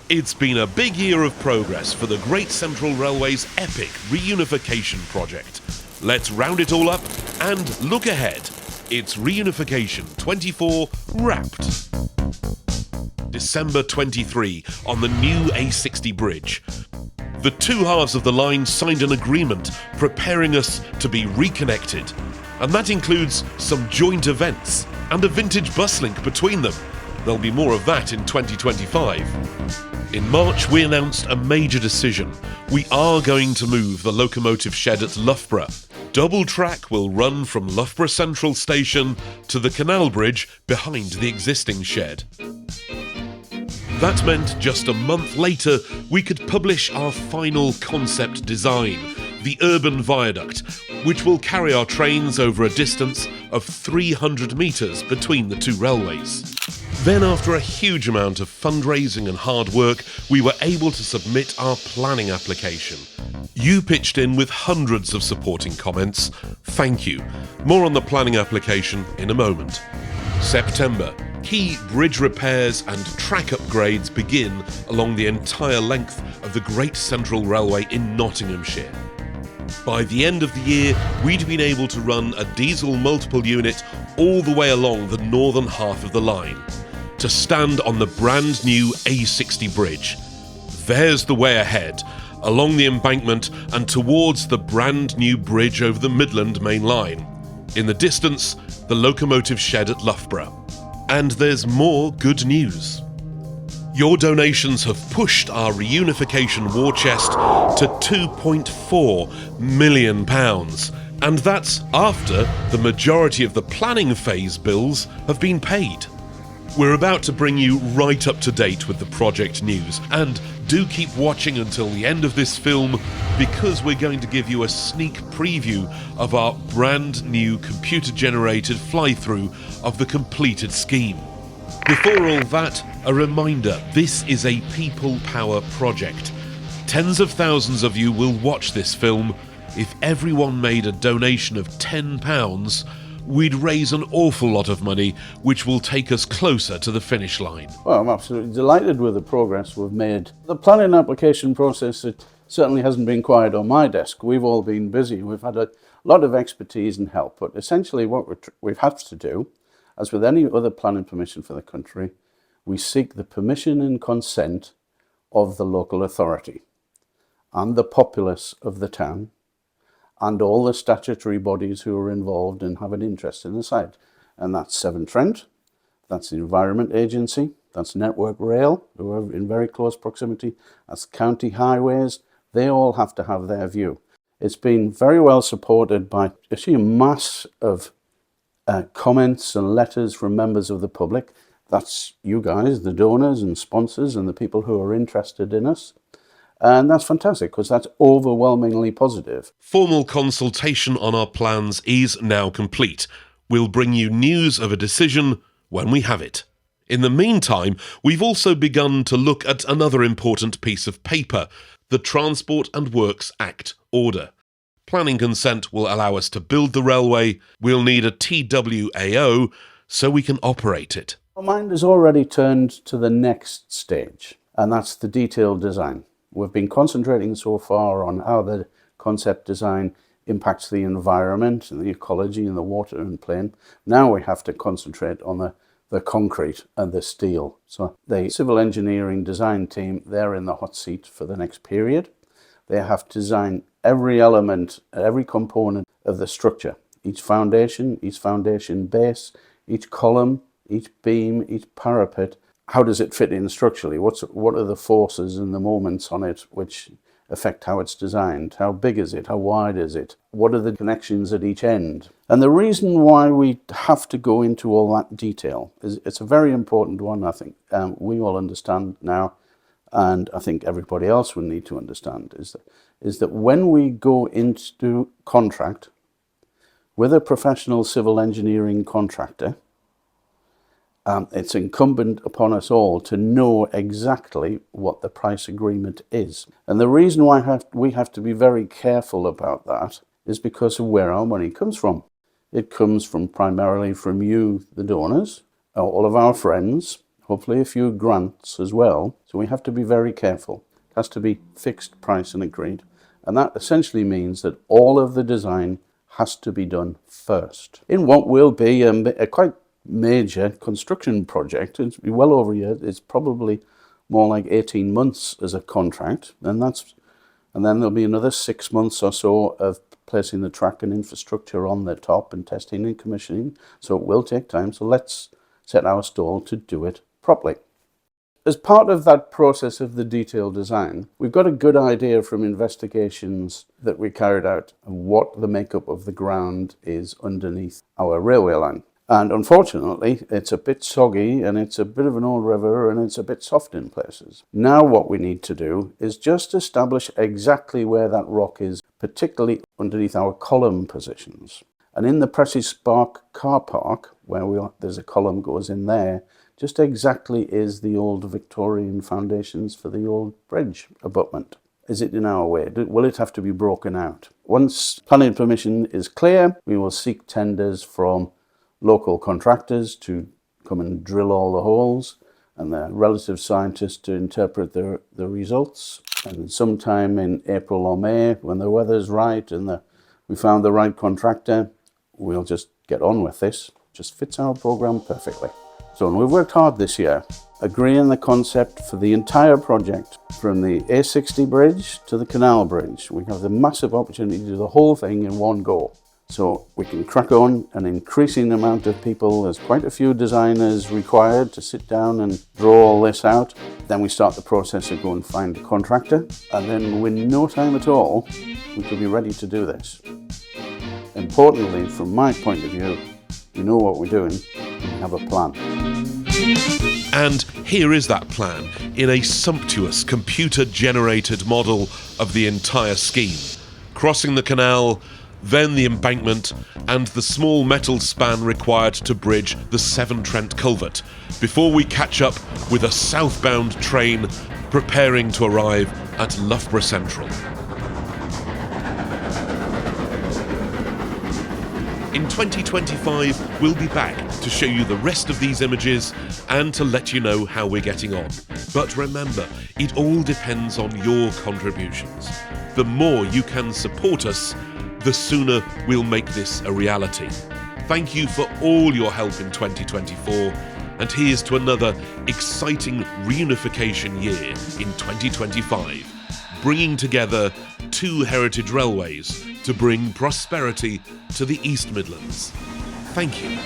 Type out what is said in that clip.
It's been a big year of progress for the Great Central Railway's epic reunification project. Let's round it all up and look ahead. It's Reunification 24 Wrapped. December 23 on the new A60 bridge. The two halves of the line signed an agreement preparing us to be reconnected. And that includes some joint events and a vintage bus link between them. There'll be more of that in 2025. In March, we announced a major decision. We are going to move the locomotive shed at Loughborough. Double track will run from Loughborough Central Station to the canal bridge behind the existing shed. That meant just a month later, we could publish our final concept design, the urban viaduct, which will carry our trains over a distance of 300 metres between the two railways. Then, after a huge amount of fundraising and hard work, we were able to submit our planning application. You pitched in with hundreds of supporting comments. Thank you. More on the planning application in a moment. September. Key bridge repairs and track upgrades begin along the entire length of the Great Central Railway in Nottinghamshire. By the end of the year, we'd been able to run a diesel multiple unit all the way along the northern half of the line, to stand on the brand new A60 bridge. There's the way ahead, along the embankment and towards the brand new bridge over the Midland Main Line. In the distance, the locomotive shed at Loughborough. And there's more good news. Your donations have pushed our reunification war chest to £2.4 million. And that's after the majority of the planning phase bills have been paid. We're about to bring you right up to date with the project news, and do keep watching until the end of this film, because we're going to give you a sneak preview of our brand new computer-generated fly-through of the completed scheme. Before all that, a reminder, this is a people power project. Tens of thousands of you will watch this film. If everyone made a donation of £10, we'd raise an awful lot of money, which will take us closer to the finish line. Well, I'm absolutely delighted with the progress we've made. The planning application process, it certainly hasn't been quiet on my desk. We've all been busy. We've had a lot of expertise and help, but essentially what we've had to do, as with any other planning permission for the country, we seek the permission and consent of the local authority and the populace of the town, and all the statutory bodies who are involved and have an interest in the site. And that's Severn Trent, that's the Environment Agency, that's Network Rail, who are in very close proximity, that's County Highways. They all have to have their view. It's been very well supported by a sheer mass of comments and letters from members of the public. That's you guys, the donors and sponsors and the people who are interested in us. And that's fantastic, because that's overwhelmingly positive. Formal consultation on our plans is now complete. We'll bring you news of a decision when we have it. In the meantime, we've also begun to look at another important piece of paper, the Transport and Works Act order. Planning consent will allow us to build the railway. We'll need a TWAO so we can operate it. Our mind has already turned to the next stage, and that's the detailed design. We've been concentrating so far on how the concept design impacts the environment and the ecology and the water and plane. Now we have to concentrate on the concrete and the steel. So the civil engineering design team, they're in the hot seat for the next period. They have to design every element, every component of the structure. Each foundation base, each column, each beam, each parapet. How does it fit in structurally? What are the forces and the moments on it which affect how it's designed? How big is it? How wide is it? What are the connections at each end? And the reason why we have to go into all that detail is it's a very important one, I think. We all understand now, and I think everybody else will need to understand, is that when we go into contract with a professional civil engineering contractor, it's incumbent upon us all to know exactly what the price agreement is. And the reason why we have to be very careful about that is because of where our money comes from. It comes from primarily from you, the donors, all of our friends, hopefully a few grants as well. So we have to be very careful. It has to be fixed price and agreed. And that essentially means that all of the design has to be done first. In what will be a quite major construction project, it's well over a year, it's probably more like 18 months as a contract, and then there'll be another 6 months or so of placing the track and infrastructure on the top and testing and commissioning. So it will take time. So let's set our stall to do it properly. As part of that process of the detailed design, we've got a good idea from investigations that we carried out of what the makeup of the ground is underneath our railway line. And unfortunately, it's a bit soggy and it's a bit of an old river and it's a bit soft in places. Now what we need to do is just establish exactly where that rock is, particularly underneath our column positions. And in the Presses Spark car park, where there's a column goes in there, just exactly is the old Victorian foundations for the old bridge abutment. Is it in our way? Will it have to be broken out? Once planning permission is clear, we will seek tenders from local contractors to come and drill all the holes, and the relative scientists to interpret the results. And sometime in April or May, when the weather's right and we found the right contractor, we'll just get on with this. Just fits our program perfectly. So we've worked hard this year, agreeing the concept for the entire project, from the A60 bridge to the canal bridge. We have the massive opportunity to do the whole thing in one go. So we can crack on an increasing amount of people. There's quite a few designers required to sit down and draw all this out. Then we start the process of going and find a contractor. And then in no time at all, we could be ready to do this. Importantly, from my point of view, we know what we're doing and we have a plan. And here is that plan in a sumptuous computer-generated model of the entire scheme. Crossing the canal, then the embankment, and the small metal span required to bridge the Severn Trent culvert, before we catch up with a southbound train preparing to arrive at Loughborough Central. In 2025, we'll be back to show you the rest of these images and to let you know how we're getting on. But remember, it all depends on your contributions. The more you can support us, the sooner we'll make this a reality. Thank you for all your help in 2024, and here's to another exciting reunification year in 2025, bringing together two heritage railways to bring prosperity to the East Midlands. Thank you.